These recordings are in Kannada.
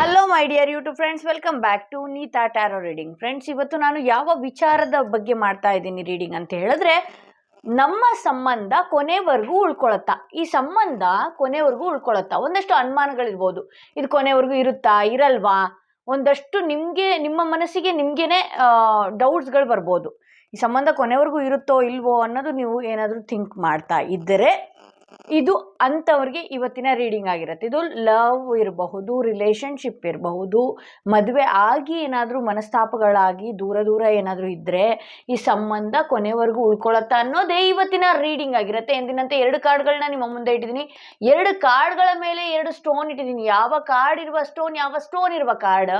Hello my dear YouTube friends, welcome back to Neeta tarot reading. Friends, ಇವತ್ತು ನಾನು ಯಾವ ವಿಚಾರದ ಬಗ್ಗೆ ಮಾಡ್ತಾ ಇದ್ದೀನಿ ರೀಡಿಂಗ್ ಅಂತ ಹೇಳಿದ್ರೆ, ನಮ್ಮ ಸಂಬಂಧ ಕೊನೆವರೆಗೂ ಉಳ್ಕೊಳತ್ತಾ, ಈ ಸಂಬಂಧ ಕೊನೆವರೆಗೂ ಉಳ್ಕೊಳತ್ತಾ. ಒಂದಷ್ಟು ಅನುಮಾನಗಳಿರ್ಬೋದು, ಇದು ಕೊನೆವರೆಗೂ ಇರುತ್ತಾ ಇರಲ್ವಾ, ಒಂದಷ್ಟು ನಿಮ್ಮ ಮನಸ್ಸಿಗೆ ನಿಮ್ಗೇನೆ ಡೌಟ್ಸ್ಗಳು ಬರ್ಬೋದು. ಈ ಸಂಬಂಧ ಕೊನೆವರೆಗೂ ಇರುತ್ತೋ ಇಲ್ವೋ ಅನ್ನೋದು ನೀವು ಏನಾದರೂ ಥಿಂಕ್ ಮಾಡ್ತಾ ಇದ್ದರೆ ಇದು ಅಂಥವ್ರಿಗೆ ಇವತ್ತಿನ ರೀಡಿಂಗ್ ಆಗಿರುತ್ತೆ. ಇದು ಲವ್ ಇರಬಹುದು, ರಿಲೇಶನ್ಶಿಪ್ ಇರಬಹುದು, ಮದುವೆ ಆಗಿ ಏನಾದರೂ ಮನಸ್ತಾಪಗಳಾಗಿ ದೂರ ದೂರ ಏನಾದರೂ ಇದ್ದರೆ ಈ ಸಂಬಂಧ ಕೊನೆವರೆಗೂ ಉಳ್ಕೊಳತ್ತಾ ಅನ್ನೋದೇ ಇವತ್ತಿನ ರೀಡಿಂಗ್ ಆಗಿರುತ್ತೆ. ಎಂದಿನಂತೆ 2 ಕಾರ್ಡ್ಗಳನ್ನ ನಿಮ್ಮ ಮುಂದೆ ಇಟ್ಟಿದ್ದೀನಿ. 2 ಕಾರ್ಡ್ಗಳ ಮೇಲೆ 2 ಸ್ಟೋನ್ ಇಟ್ಟಿದ್ದೀನಿ. ಯಾವ ಕಾರ್ಡ್ ಇರುವ ಸ್ಟೋನ್, ಯಾವ ಸ್ಟೋನ್ ಇರುವ ಕಾರ್ಡ್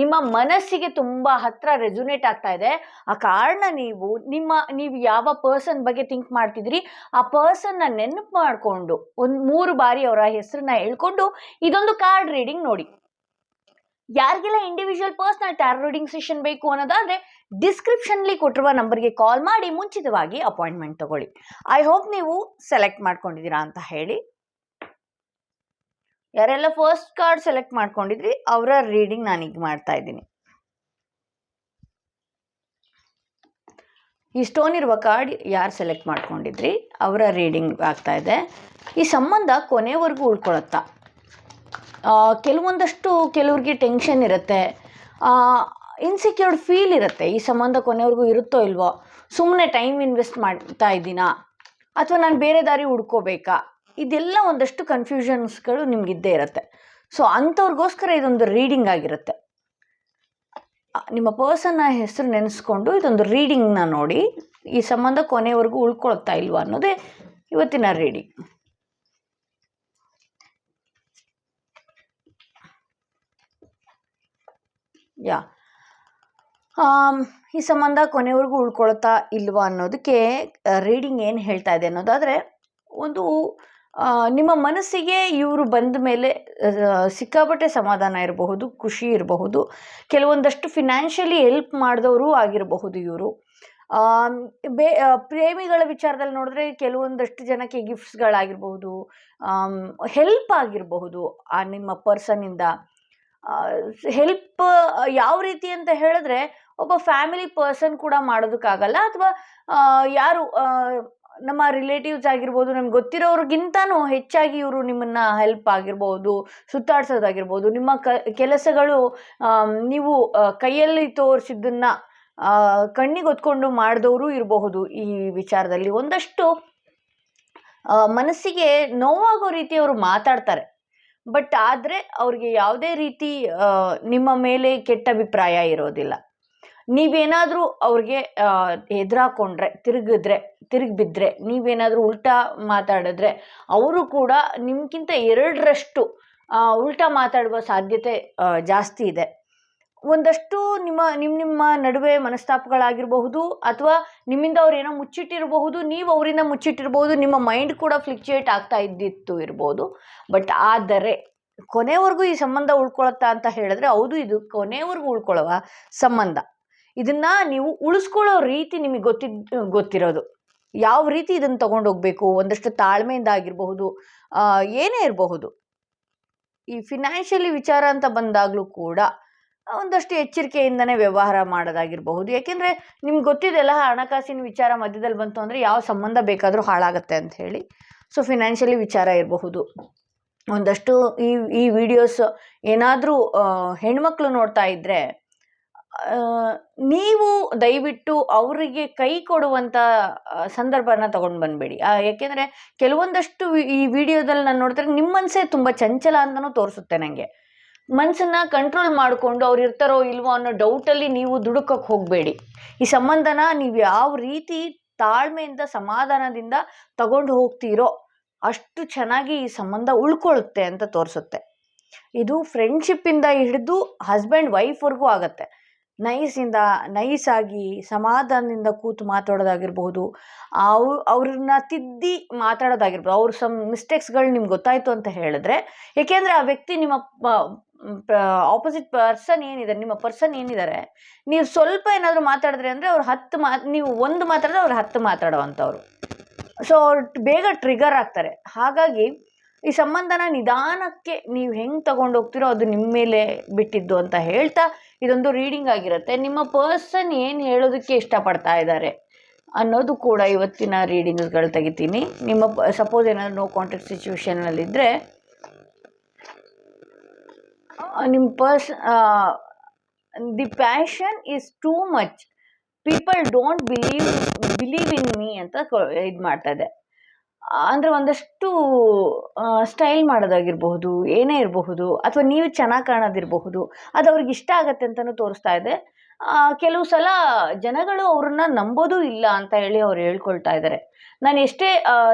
ನಿಮ್ಮ ಮನಸ್ಸಿಗೆ ತುಂಬ ಹತ್ರ ರೆಸೊನೇಟ್ ಆಗ್ತಾ ಇದೆ, ಆ ಕಾರ್ಡ್ನ ನೀವು ಯಾವ ಪರ್ಸನ್ ಬಗ್ಗೆ ಥಿಂಕ್ ಮಾಡ್ತಿದ್ರಿ ಆ ಪರ್ಸನ್ನ ನೆನಪು ಮಾಡಿಕೊಂಡು ಒಂದು 3 ಬಾರಿ ಅವರ ಹೆಸರನ್ನ ಹೇಳ್ಕೊಂಡು ಇದೊಂದು ಕಾರ್ಡ್ ರೀಡಿಂಗ್ ನೋಡಿ. ಯಾರಿಗೆಲ್ಲ individual personal tarot reading session ಬೇಕು ಅನ್ನೋದಾದ್ರೆ ಡಿಸ್ಕ್ರಿಪ್ಷನ್ಲಿ ಕೊಟ್ಟಿರುವ ನಂಬರ್ಗೆ ಕಾಲ್ ಮಾಡಿ ಮುಂಚಿತವಾಗಿ ಅಪಾಯಿಂಟ್ಮೆಂಟ್ ತಗೊಳ್ಳಿ. ಐ ಹೋಪ್ ನೀವು ಸೆಲೆಕ್ಟ್ ಮಾಡ್ಕೊಂಡಿದ್ದೀರಾ ಅಂತ ಹೇಳಿ. ಯಾರೆಲ್ಲ ಫಸ್ಟ್ ಕಾರ್ಡ್ ಸೆಲೆಕ್ಟ್ ಮಾಡ್ಕೊಂಡಿದ್ರಿ ಅವರ ರೀಡಿಂಗ್ ನಾನೀಗ ಮಾಡ್ತಾ ಇದ್ದೀನಿ. ಈ ಸ್ಟೋನ್ ಇರುವ ಕಾರ್ಡ್ ಯಾರು ಸೆಲೆಕ್ಟ್ ಮಾಡ್ಕೊಂಡಿದ್ರಿ ಅವರ ರೀಡಿಂಗ್ ಆಗ್ತಾ ಇದೆ. ಈ ಸಂಬಂಧ ಕೊನೆವರೆಗೂ ಉಳ್ಕೊಳತ್ತಾ. ಕೆಲವ್ರಿಗೆ ಟೆನ್ಷನ್ ಇರುತ್ತೆ, ಇನ್ಸೆಕ್ಯೂರ್ಡ್ ಫೀಲ್ ಇರುತ್ತೆ. ಈ ಸಂಬಂಧ ಕೊನೆವರೆಗೂ ಇರುತ್ತೋ ಇಲ್ವೋ, ಸುಮ್ಮನೆ ಟೈಮ್ ಇನ್ವೆಸ್ಟ್ ಮಾಡ್ತಾ ಇದ್ದೀನಾ ಅಥವಾ ನಾನು ಬೇರೆ ದಾರಿ ಹುಡ್ಕೋಬೇಕಾ, ಇದೆಲ್ಲ ಒಂದಷ್ಟು ಕನ್ಫ್ಯೂಷನ್ಸ್ಗಳು ನಿಮಗಿದ್ದೇ ಇರುತ್ತೆ. ಸೊ ಅಂಥವ್ರಿಗೋಸ್ಕರ ಇದೊಂದು ರೀಡಿಂಗ್ ಆಗಿರುತ್ತೆ. ನಿಮ್ಮ ಪರ್ಸನ್ನ ಹೆಸರು ನೆನೆಸ್ಕೊಂಡು ಇದೊಂದು ರೀಡಿಂಗ್ನ ನೋಡಿ, ಈ ಸಂಬಂಧ ಕೊನೆವರೆಗೂ ಉಳ್ಕೊಳ್ತಾ ಇಲ್ವಾ ಅನ್ನೋದೇ ಇವತ್ತಿನ ರೀಡಿಂಗ್. ಈ ಸಂಬಂಧ ಕೊನೆವರೆಗೂ ಉಳ್ಕೊಳ್ತಾ ಇಲ್ವಾ ಅನ್ನೋದಕ್ಕೆ ರೀಡಿಂಗ್ ಏನು ಹೇಳ್ತಾ ಇದೆ ಅನ್ನೋದಾದರೆ, ನಿಮ್ಮ ಮನಸ್ಸಿಗೆ ಇವರು ಬಂದ ಮೇಲೆ ಸಿಕ್ಕಾಪಟ್ಟೆ ಸಮಾಧಾನ ಇರಬಹುದು, ಖುಷಿ ಇರಬಹುದು, ಕೆಲವೊಂದಷ್ಟು ಫಿನಾನ್ಷಿಯಲಿ ಹೆಲ್ಪ್ ಮಾಡಿದವರು ಆಗಿರಬಹುದು ಇವರು. ಪ್ರೇಮಿಗಳ ವಿಚಾರದಲ್ಲಿ ನೋಡಿದ್ರೆ ಕೆಲವೊಂದಷ್ಟು ಜನಕ್ಕೆ ಗಿಫ್ಟ್ಸ್ಗಳಾಗಿರಬಹುದು, ಹೆಲ್ಪ್ ಆಗಿರಬಹುದು. ನಿಮ್ಮ ಪರ್ಸನ್ನಿಂದ ಹೆಲ್ಪ್ ಯಾವ ರೀತಿ ಅಂತ ಹೇಳಿದ್ರೆ, ಒಬ್ಬ ಫ್ಯಾಮಿಲಿ ಪರ್ಸನ್ ಕೂಡ ಮಾಡೋದಕ್ಕಾಗಲ್ಲ, ಅಥವಾ ಯಾರು ನಮ್ಮ ರಿಲೇಟಿವ್ಸ್ ಆಗಿರ್ಬೋದು, ನಮ್ಗೆ ಗೊತ್ತಿರೋರಿಗಿಂತನೂ ಹೆಚ್ಚಾಗಿ ಇವರು ನಿಮ್ಮನ್ನ ಹೆಲ್ಪ್ ಆಗಿರ್ಬೋದು, ಸುತ್ತಾಡ್ಸೋದಾಗಿರ್ಬೋದು, ನಿಮ್ಮ ಕೆಲಸಗಳು ನೀವು ಕೈಯಲ್ಲಿ ತೋರಿಸಿದ್ದನ್ನ ಕಣ್ಣಿಗೆ ಹೊತ್ಕೊಂಡು ಮಾಡಿದವರು ಇರಬಹುದು. ಈ ವಿಚಾರದಲ್ಲಿ ಒಂದಷ್ಟು ಮನಸ್ಸಿಗೆ ನೋವಾಗೋ ರೀತಿ ಅವರು ಮಾತಾಡ್ತಾರೆ, ಬಟ್ ಆದರೆ ಅವ್ರಿಗೆ ಯಾವುದೇ ರೀತಿ ನಿಮ್ಮ ಮೇಲೆ ಕೆಟ್ಟ ಅಭಿಪ್ರಾಯ ಇರೋದಿಲ್ಲ. ನೀವೇನಾದರೂ ಅವ್ರಿಗೆ ಎದುರಾಕೊಂಡ್ರೆ, ತಿರುಗಿ ಬಿದ್ದರೆ, ನೀವೇನಾದರೂ ಉಲ್ಟಾ ಮಾತಾಡಿದ್ರೆ ಅವರು ಕೂಡ ನಿಮ್ಗಿಂತ 2ರಷ್ಟು ಉಲ್ಟಾ ಮಾತಾಡುವ ಸಾಧ್ಯತೆ ಜಾಸ್ತಿ ಇದೆ. ಒಂದಷ್ಟು ನಿಮ್ಮ ನಡುವೆ ಮನಸ್ತಾಪಗಳಾಗಿರಬಹುದು, ಅಥವಾ ನಿಮ್ಮಿಂದ ಅವ್ರು ಏನೋ ಮುಚ್ಚಿಟ್ಟಿರಬಹುದು, ನೀವು ಅವರಿಂದ ಮುಚ್ಚಿಟ್ಟಿರ್ಬೋದು, ನಿಮ್ಮ ಮೈಂಡ್ ಕೂಡ ಫ್ಲಿಕ್ಚುಯೇಟ್ ಆಗ್ತಾ ಇರ್ಬೋದು. ಬಟ್ ಆದರೆ ಕೊನೆವರೆಗೂ ಈ ಸಂಬಂಧ ಉಳ್ಕೊಳತ್ತಾ ಅಂತ ಹೇಳಿದ್ರೆ, ಹೌದು, ಇದು ಕೊನೆವರೆಗೂ ಉಳ್ಕೊಳ್ಳುವ ಸಂಬಂಧ. ಇದನ್ನ ನೀವು ಉಳಿಸ್ಕೊಳ್ಳೋ ರೀತಿ ನಿಮಗೆ ಗೊತ್ತಿರೋದು, ಯಾವ ರೀತಿ ಇದನ್ನು ತಗೊಂಡೋಗ್ಬೇಕು, ಒಂದಷ್ಟು ತಾಳ್ಮೆಯಿಂದ ಆಗಿರಬಹುದು, ಏನೇ ಇರಬಹುದು. ಈ ಫಿನಾನ್ಷಿಯಲಿ ವಿಚಾರ ಅಂತ ಬಂದಾಗಲೂ ಕೂಡ ಒಂದಷ್ಟು ಎಚ್ಚರಿಕೆಯಿಂದನೇ ವ್ಯವಹಾರ ಮಾಡೋದಾಗಿರಬಹುದು. ಯಾಕೆಂದರೆ ನಿಮ್ಗೆ ಗೊತ್ತಿದೆಲ್ಲ, ಹಣಕಾಸಿನ ವಿಚಾರ ಮಧ್ಯದಲ್ಲಿ ಬಂತು ಅಂದರೆ ಯಾವ ಸಂಬಂಧ ಬೇಕಾದರೂ ಹಾಳಾಗತ್ತೆ ಅಂತ ಹೇಳಿ. ಸೊ ಫಿನಾನ್ಷಿಯಲಿ ವಿಚಾರ ಇರಬಹುದು. ಒಂದಷ್ಟು ಈ ವಿಡಿಯೋಸ್ ಏನಾದರೂ ಹೆಣ್ಮಕ್ಳು ನೋಡ್ತಾ ಇದ್ದರೆ, ನೀವು ದಯವಿಟ್ಟು ಅವರಿಗೆ ಕೈ ಕೊಡುವಂಥ ಸಂದರ್ಭನ ತಗೊಂಡು ಬಂದುಬೇಡಿ. ಯಾಕೆಂದರೆ ಕೆಲವೊಂದಷ್ಟು ಈ ವಿಡಿಯೋದಲ್ಲಿ ನಾನು ನೋಡ್ತಾರೆ, ನಿಮ್ಮ ಮನಸ್ಸೇ ತುಂಬ ಚಂಚಲ ಅಂತಲೂ ತೋರಿಸುತ್ತೆ ನನಗೆ. ಮನಸ್ಸನ್ನು ಕಂಟ್ರೋಲ್ ಮಾಡಿಕೊಂಡು ಅವ್ರು ಇರ್ತಾರೋ ಇಲ್ವೋ ಅನ್ನೋ ಡೌಟಲ್ಲಿ ನೀವು ದುಡುಕಕ್ಕೆ ಹೋಗಬೇಡಿ. ಈ ಸಂಬಂಧನ ನೀವು ಯಾವ ರೀತಿ ತಾಳ್ಮೆಯಿಂದ ಸಮಾಧಾನದಿಂದ ತಗೊಂಡು ಹೋಗ್ತೀರೋ ಅಷ್ಟು ಚೆನ್ನಾಗಿ ಈ ಸಂಬಂಧ ಉಳ್ಕೊಳ್ಳುತ್ತೆ ಅಂತ ತೋರಿಸುತ್ತೆ. ಇದು ಫ್ರೆಂಡ್ಶಿಪ್ಪಿಂದ ಹಿಡಿದು ಹಸ್ಬೆಂಡ್ ವೈಫ್ವರೆಗೂ ಆಗುತ್ತೆ. ನೈಸಾಗಿ ಸಮಾಧಾನದಿಂದ ಕೂತು ಮಾತಾಡೋದಾಗಿರ್ಬಹುದು, ಅವ್ರನ್ನ ತಿದ್ದಿ ಮಾತಾಡೋದಾಗಿರ್ಬೋದು. ಅವ್ರ ಮಿಸ್ಟೇಕ್ಸ್ಗಳು ನಿಮ್ಗೆ ಗೊತ್ತಾಯಿತು ಅಂತ ಹೇಳಿದ್ರೆ, ಏಕೆಂದರೆ ಆ ವ್ಯಕ್ತಿ ನಿಮ್ಮ ಆಪೋಸಿಟ್ ಪರ್ಸನ್ ಏನಿದ್ದಾರೆ, ನಿಮ್ಮ ಪರ್ಸನ್ ಏನಿದ್ದಾರೆ, ನೀವು ಸ್ವಲ್ಪ ಏನಾದರೂ ಮಾತಾಡಿದ್ರೆ ಅಂದರೆ ಅವ್ರು 10 ನೀವು 1 ಮಾತಾಡಿದ್ರೆ ಅವ್ರು 10 ಮಾತಾಡೋವಂಥವ್ರು. ಸೊ ಅವ್ರು ಬೇಗ ಟ್ರಿಗರ್ ಆಗ್ತಾರೆ. ಹಾಗಾಗಿ ಈ ಸಂಬಂಧನ ನಿಧಾನಕ್ಕೆ ನೀವು ಹೆಂಗೆ ತಗೊಂಡೋಗ್ತೀರೋ ಅದು ನಿಮ್ಮ ಮೇಲೆ ಬಿಟ್ಟಿದ್ದು ಅಂತ ಹೇಳ್ತಾ ಇದೊಂದು ರೀಡಿಂಗ್ ಆಗಿರುತ್ತೆ. ನಿಮ್ಮ ಪರ್ಸನ್ ಏನು ಹೇಳೋದಕ್ಕೆ ಇಷ್ಟಪಡ್ತಾ ಇದ್ದಾರೆ ಅನ್ನೋದು ಕೂಡ ಇವತ್ತಿನ ರೀಡಿಂಗ್ಸ್ಗಳು ತೆಗಿತೀನಿ. ನಿಮ್ಮ ಸಪೋಸ್ ಏನಾದರೂ ನೋ ಕಾಂಟ್ಯಾಕ್ಟ್ ಸಿಚುವೇಶನಲ್ಲಿದ್ದರೆ ನಿಮ್ಮ the passion is too much, people don't believe in me ಅಂತ ಇದು ಮಾಡ್ತಾ ಇದೆ. ಅಂದರೆ ಒಂದಷ್ಟು ಸ್ಟೈಲ್ ಮಾಡೋದಾಗಿರಬಹುದು, ಏನೇ ಇರಬಹುದು, ಅಥವಾ ನೀವು ಚೆನ್ನಾಗಿ ಕಾಣೋದಿರಬಹುದು, ಅದು ಅವ್ರಿಗೆ ಇಷ್ಟ ಆಗತ್ತೆ ಅಂತಲೂ ತೋರಿಸ್ತಾ ಇದೆ. ಕೆಲವು ಸಲ ಜನಗಳು ಅವ್ರನ್ನ ನಂಬೋದೂ ಇಲ್ಲ ಅಂತ ಹೇಳಿ ಅವ್ರು ಹೇಳ್ಕೊಳ್ತಾ ಇದ್ದಾರೆ. ನಾನು ಎಷ್ಟೇ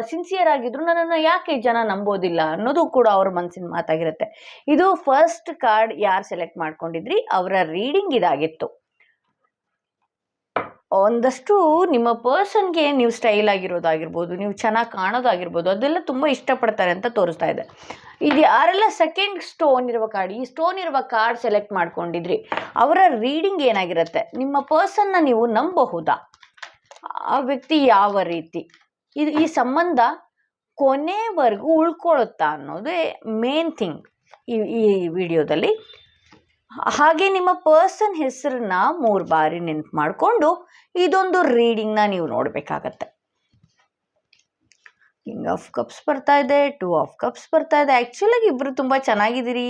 ಸಿನ್ಸಿಯರ್ ಆಗಿದ್ರು ನನ್ನನ್ನು ಯಾಕೆ ಜನ ನಂಬೋದಿಲ್ಲ ಅನ್ನೋದು ಕೂಡ ಅವ್ರ ಮನಸ್ಸಿನ ಮಾತಾಗಿರುತ್ತೆ. ಇದು ಫಸ್ಟ್ ಕಾರ್ಡ್ ಯಾರು ಸೆಲೆಕ್ಟ್ ಮಾಡ್ಕೊಂಡಿದ್ರಿ ಅವರ ರೀಡಿಂಗ್ ಇದಾಗಿತ್ತು. ಒಂದಷ್ಟು ನಿಮ್ಮ ಪರ್ಸನ್ಗೆ ನೀವು ಸ್ಟೈಲ್ ಆಗಿರೋದಾಗಿರ್ಬೋದು, ನೀವು ಚೆನ್ನಾಗಿ ಕಾಣೋದಾಗಿರ್ಬೋದು, ಅದೆಲ್ಲ ತುಂಬ ಇಷ್ಟಪಡ್ತಾರೆ ಅಂತ ತೋರಿಸ್ತಾ ಇದೆ. ಇದು ಯಾರೆಲ್ಲ ಸೆಕೆಂಡ್ ಸ್ಟೋನ್ ಇರುವ ಕಾರ್ಡ್, ಈ ಸ್ಟೋನ್ ಇರುವ ಕಾರ್ಡ್ ಸೆಲೆಕ್ಟ್ ಮಾಡ್ಕೊಂಡಿದ್ರಿ ಅವರ ರೀಡಿಂಗ್ ಏನಾಗಿರುತ್ತೆ, ನಿಮ್ಮ ಪರ್ಸನ್ನ ನೀವು ನಂಬಬಹುದಾ, ಆ ವ್ಯಕ್ತಿ ಯಾವ ರೀತಿ, ಈ ಸಂಬಂಧ ಕೊನೆವರೆಗೂ ಉಳ್ಕೊಳ್ಳುತ್ತಾ ಅನ್ನೋದೇ ಮೇನ್ ಥಿಂಗ್ ಈ ವಿಡಿಯೋದಲ್ಲಿ. ಹಾಗೆ ನಿಮ್ಮ ಪರ್ಸನ್ ಹೆಸರನ್ನ 3 ಬಾರಿ ನೆನಪು ಮಾಡಿಕೊಂಡು ಇದೊಂದು ರೀಡಿಂಗ್ನ ನೀವು ನೋಡಬೇಕಾಗತ್ತೆ. ಕಿಂಗ್ ಆಫ್ ಕಪ್ಸ್ ಬರ್ತಾ ಇದೆ, 2 ಆಫ್ ಕಪ್ಸ್ ಬರ್ತಾ ಇದೆ. ಆ್ಯಕ್ಚುಲಾಗಿ ಇಬ್ಬರು ತುಂಬ ಚೆನ್ನಾಗಿದ್ರಿ,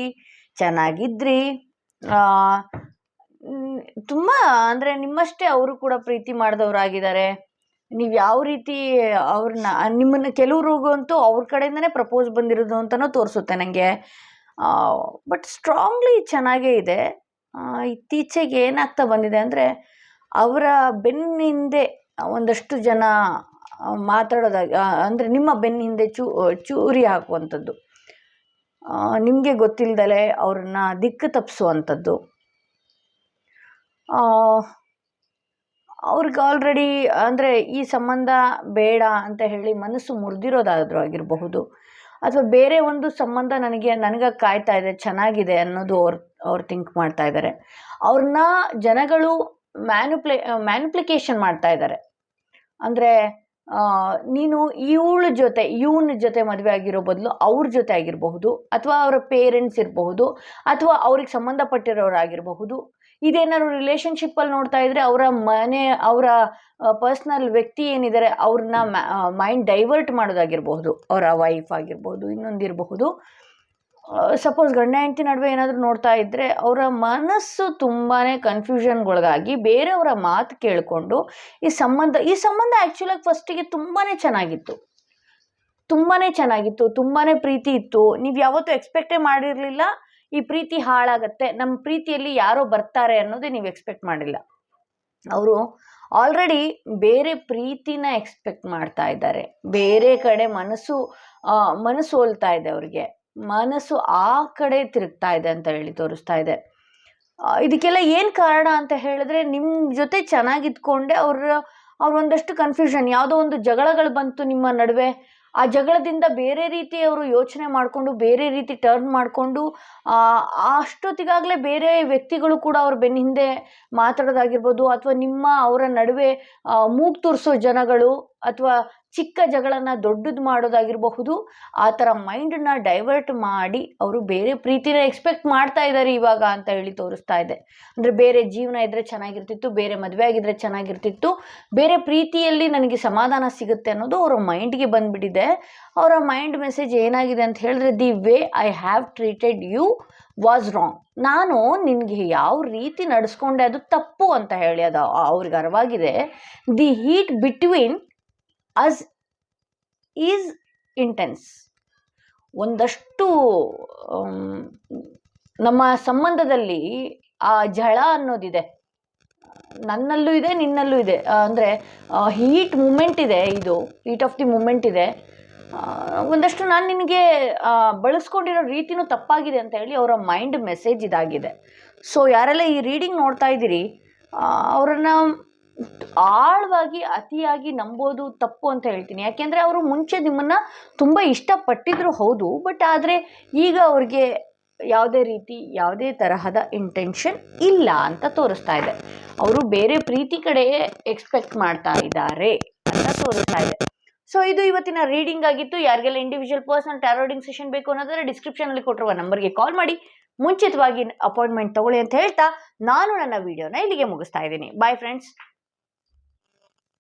ತುಂಬ ಅಂದರೆ ನಿಮ್ಮಷ್ಟೇ ಅವರು ಕೂಡ ಪ್ರೀತಿ ಮಾಡಿದವರಾಗಿದ್ದಾರೆ. ನೀವು ಯಾವ ರೀತಿ ನಿಮ್ಮನ್ನು ಕೆಲವ್ರಿಗಂತೂ ಅವ್ರ ಕಡೆಯಿಂದನೇ ಪ್ರಪೋಸ್ ಬಂದಿರೋದು ಅಂತಲೂ ತೋರಿಸುತ್ತೆ ನನಗೆ. ಬಟ್ ಸ್ಟ್ರಾಂಗ್ಲಿ ಚೆನ್ನಾಗೇ ಇದೆ. ಇತ್ತೀಚೆಗೆ ಏನಾಗ್ತಾ ಬಂದಿದೆ ಅಂದರೆ ಅವರ ಬೆನ್ನಿಂದೆ ಒಂದಷ್ಟು ಜನ ಮಾತಾಡೋದಾಗಿ, ಅಂದರೆ ನಿಮ್ಮ ಬೆನ್ನ ಹಿಂದೆ ಚೂರಿ ಹಾಕುವಂಥದ್ದು, ನಿಮಗೆ ಗೊತ್ತಿಲ್ಲದಲೇ ಅವ್ರನ್ನ ದಿಕ್ಕು ತಪ್ಪಿಸುವಂಥದ್ದು, ಅವ್ರಿಗೆ ಆಲ್ರೆಡಿ ಅಂದರೆ ಈ ಸಂಬಂಧ ಬೇಡ ಅಂತ ಹೇಳಿ ಮನಸ್ಸು ಮುರಿದಿರೋದಾದ್ರೂ ಆಗಿರಬಹುದು, ಅಥವಾ ಬೇರೆ ಒಂದು ಸಂಬಂಧ ನನಗೆ ಕಾಯ್ತಾ ಇದೆ, ಚೆನ್ನಾಗಿದೆ ಅನ್ನೋದು ಅವ್ರು ಥಿಂಕ್ ಮಾಡ್ತಾ ಇದ್ದಾರೆ. ಅವ್ರನ್ನ ಜನಗಳು ಮ್ಯಾನಿಪ್ಲಿಕೇಶನ್ ಮಾಡ್ತಾ ಇದ್ದಾರೆ. ಅಂದರೆ ನೀನು ಇವನ ಜೊತೆ ಮದುವೆ ಆಗಿರೋ ಬದಲು ಅವ್ರ ಜೊತೆ ಆಗಿರಬಹುದು, ಅಥವಾ ಅವರ ಪೇರೆಂಟ್ಸ್ ಇರಬಹುದು, ಅಥವಾ ಅವ್ರಿಗೆ ಸಂಬಂಧಪಟ್ಟಿರೋರಾಗಿರಬಹುದು. ಇದೇನಾದ್ರು ರಿಲೇಷನ್ಶಿಪ್ಪಲ್ಲಿ ನೋಡ್ತಾ ಇದ್ರೆ ಅವರ ಪರ್ಸ್ನಲ್ ವ್ಯಕ್ತಿ ಏನಿದ್ದಾರೆ ಅವ್ರನ್ನ ಮೈಂಡ್ ಡೈವರ್ಟ್ ಮಾಡೋದಾಗಿರಬಹುದು, ಅವರ ವೈಫ್ ಆಗಿರ್ಬೋದು, ಇನ್ನೊಂದಿರಬಹುದು. ಸಪೋಸ್ ಗಂಡ ಹೆಂಡತಿ ನಡುವೆ ಏನಾದರೂ ನೋಡ್ತಾ ಇದ್ದರೆ ಅವರ ಮನಸ್ಸು ತುಂಬಾ ಕನ್ಫ್ಯೂಷನ್ಗೊಳಗಾಗಿ ಬೇರೆಯವರ ಮಾತು ಕೇಳಿಕೊಂಡು ಈ ಸಂಬಂಧ ಆ್ಯಕ್ಚುಲಾಗಿ ಫಸ್ಟಿಗೆ ತುಂಬಾ ಚೆನ್ನಾಗಿತ್ತು, ತುಂಬಾ ಪ್ರೀತಿ ಇತ್ತು. ನೀವು ಯಾವತ್ತೂ ಎಕ್ಸ್ಪೆಕ್ಟೇ ಮಾಡಿರಲಿಲ್ಲ ಈ ಪ್ರೀತಿ ಹಾಳಾಗತ್ತೆ, ನಮ್ಮ ಪ್ರೀತಿಯಲ್ಲಿ ಯಾರೋ ಬರ್ತಾರೆ ಅನ್ನೋದೇ ನೀವು ಎಕ್ಸ್ಪೆಕ್ಟ್ ಮಾಡಿಲ್ಲ. ಅವರು ಆಲ್ರೆಡಿ ಬೇರೆ ಪ್ರೀತಿನ ಎಕ್ಸ್ಪೆಕ್ಟ್ ಮಾಡ್ತಾ ಇದ್ದಾರೆ, ಬೇರೆ ಕಡೆ ಮನಸ್ಸು ಹೋಲ್ತಾ ಇದೆ, ಅವ್ರಿಗೆ ಮನಸ್ಸು ಆ ಕಡೆ ತಿರುಗ್ತಾ ಇದೆ ಅಂತ ಹೇಳಿ ತೋರಿಸ್ತಾ ಇದೆ. ಇದಕ್ಕೆಲ್ಲ ಏನು ಕಾರಣ ಅಂತ ಹೇಳಿದ್ರೆ ನಿಮ್ಮ ಜೊತೆ ಚೆನ್ನಾಗಿದ್ಕೊಂಡೆ ಅವ್ರ ಒಂದಷ್ಟು ಕನ್ಫ್ಯೂಷನ್, ಯಾವುದೋ ಒಂದು ಜಗಳಗಳು ಬಂತು ನಿಮ್ಮ ನಡುವೆ, ಆ ಜಗಳದಿಂದ ಬೇರೆ ರೀತಿ ಅವರು ಯೋಚನೆ ಮಾಡಿಕೊಂಡು ಬೇರೆ ರೀತಿ ಟರ್ನ್ ಮಾಡಿಕೊಂಡು ಅಷ್ಟೊತ್ತಿಗಾಗಲೇ ಬೇರೆ ವ್ಯಕ್ತಿಗಳು ಕೂಡ ಅವ್ರ ಬೆನ್ನ ಹಿಂದೆ ಮಾತಾಡೋದಾಗಿರ್ಬೋದು, ಅಥವಾ ಅವರ ನಡುವೆ ಮೂಗು ತೂರಿಸೋ ಜನಗಳು, ಅಥವಾ ಚಿಕ್ಕ ಜಗಳನ್ನ ದೊಡ್ಡದು ಮಾಡೋದಾಗಿರಬಹುದು. ಆ ಥರ ಮೈಂಡನ್ನ ಡೈವರ್ಟ್ ಮಾಡಿ ಅವರು ಬೇರೆ ಪ್ರೀತಿನ ಎಕ್ಸ್ಪೆಕ್ಟ್ ಮಾಡ್ತಾ ಇದ್ದಾರೆ ಇವಾಗ ಅಂತ ಹೇಳಿ ತೋರಿಸ್ತಾ ಇದೆ. ಅಂದರೆ ಬೇರೆ ಜೀವನ ಇದ್ದರೆ ಚೆನ್ನಾಗಿರ್ತಿತ್ತು, ಬೇರೆ ಮದುವೆ ಆಗಿದ್ರೆ ಚೆನ್ನಾಗಿರ್ತಿತ್ತು, ಬೇರೆ ಪ್ರೀತಿಯಲ್ಲಿ ನನಗೆ ಸಮಾಧಾನ ಸಿಗುತ್ತೆ ಅನ್ನೋದು ಅವರ ಮೈಂಡ್ಗೆ ಬಂದುಬಿಟ್ಟಿದೆ. ಅವರ ಮೈಂಡ್ ಮೆಸೇಜ್ ಏನಾಗಿದೆ ಅಂತ ಹೇಳಿದ್ರೆ, the way I have treated you was wrong. ನಾನು ನಿನಗೆ ಯಾವ ರೀತಿ ನಡೆಸ್ಕೊಂಡೆ ಅದು ತಪ್ಪು ಅಂತ ಹೇಳಿ ಅದು ಅವ್ರಿಗೆ ಅರಿವಾಗಿದೆ. The heat between us is intense. ಒಂದಷ್ಟು ನಮ್ಮ ಸಂಬಂಧದಲ್ಲಿ ಆ ಜಳ ಅನ್ನೋದಿದೆ, ನನ್ನಲ್ಲೂ ಇದೆ ನಿನ್ನಲ್ಲೂ ಇದೆ. ಅಂದರೆ ಹೀಟ್ ಮೂಮೆಂಟ್ ಇದೆ, ಇದು ಹೀಟ್ ಆಫ್ ದಿ ಮೂಮೆಂಟ್ ಇದೆ. ಒಂದಷ್ಟು ನಾನು ನಿನಗೆ ಬಳಸ್ಕೊಂಡಿರೋ ರೀತಿನೂ ತಪ್ಪಾಗಿದೆ ಅಂತ ಹೇಳಿ ಅವರ ಮೈಂಡ್ ಮೆಸೇಜ್ ಇದಾಗಿದೆ. ಸೊ ಯಾರೆಲ್ಲ ಈ ರೀಡಿಂಗ್ ನೋಡ್ತಾ ಇದ್ದೀರಿ ಅವರನ್ನು ಆಳವಾಗಿ ಅತಿಯಾಗಿ ನಂಬೋದು ತಪ್ಪು ಅಂತ ಹೇಳ್ತೀನಿ. ಯಾಕೆಂದರೆ ಅವರು ಮುಂಚೆ ನಿಮ್ಮನ್ನು ತುಂಬ ಇಷ್ಟಪಟ್ಟಿದ್ರು ಹೌದು, ಬಟ್ ಆದರೆ ಈಗ ಅವ್ರಿಗೆ ಯಾವುದೇ ತರಹದ ಇಂಟೆನ್ಷನ್ ಇಲ್ಲ ಅಂತ ತೋರಿಸ್ತಾ ಇದೆ. ಅವರು ಬೇರೆ ಪ್ರೀತಿ ಕಡೆ ಎಕ್ಸ್ಪೆಕ್ಟ್ ಮಾಡ್ತಾ ಇದ್ದಾರೆ ಅಂತ ತೋರಿಸ್ತಾ ಇದೆ. ಸೊ ಇದು ಇವತ್ತಿನ ರೀಡಿಂಗ್ ಆಗಿತ್ತು. ಯಾರಿಗೆಲ್ಲ individual personal tarot reading session ಬೇಕು ಅನ್ನೋದಾದ್ರೆ ಡಿಸ್ಕ್ರಿಪ್ಷನ್ ಅಲ್ಲಿ ಕೊಟ್ಟಿರುವ ನಂಬರ್ಗೆ ಕಾಲ್ ಮಾಡಿ ಮುಂಚಿತವಾಗಿ ಅಪಾಯಿಂಟ್ಮೆಂಟ್ ತಗೊಳ್ಳಿ ಅಂತ ಹೇಳ್ತಾ ನಾನು ನನ್ನ ವಿಡಿಯೋನ ಇಲ್ಲಿಗೆ ಮುಗಿಸ್ತಾ ಇದ್ದೀನಿ. Bye friends.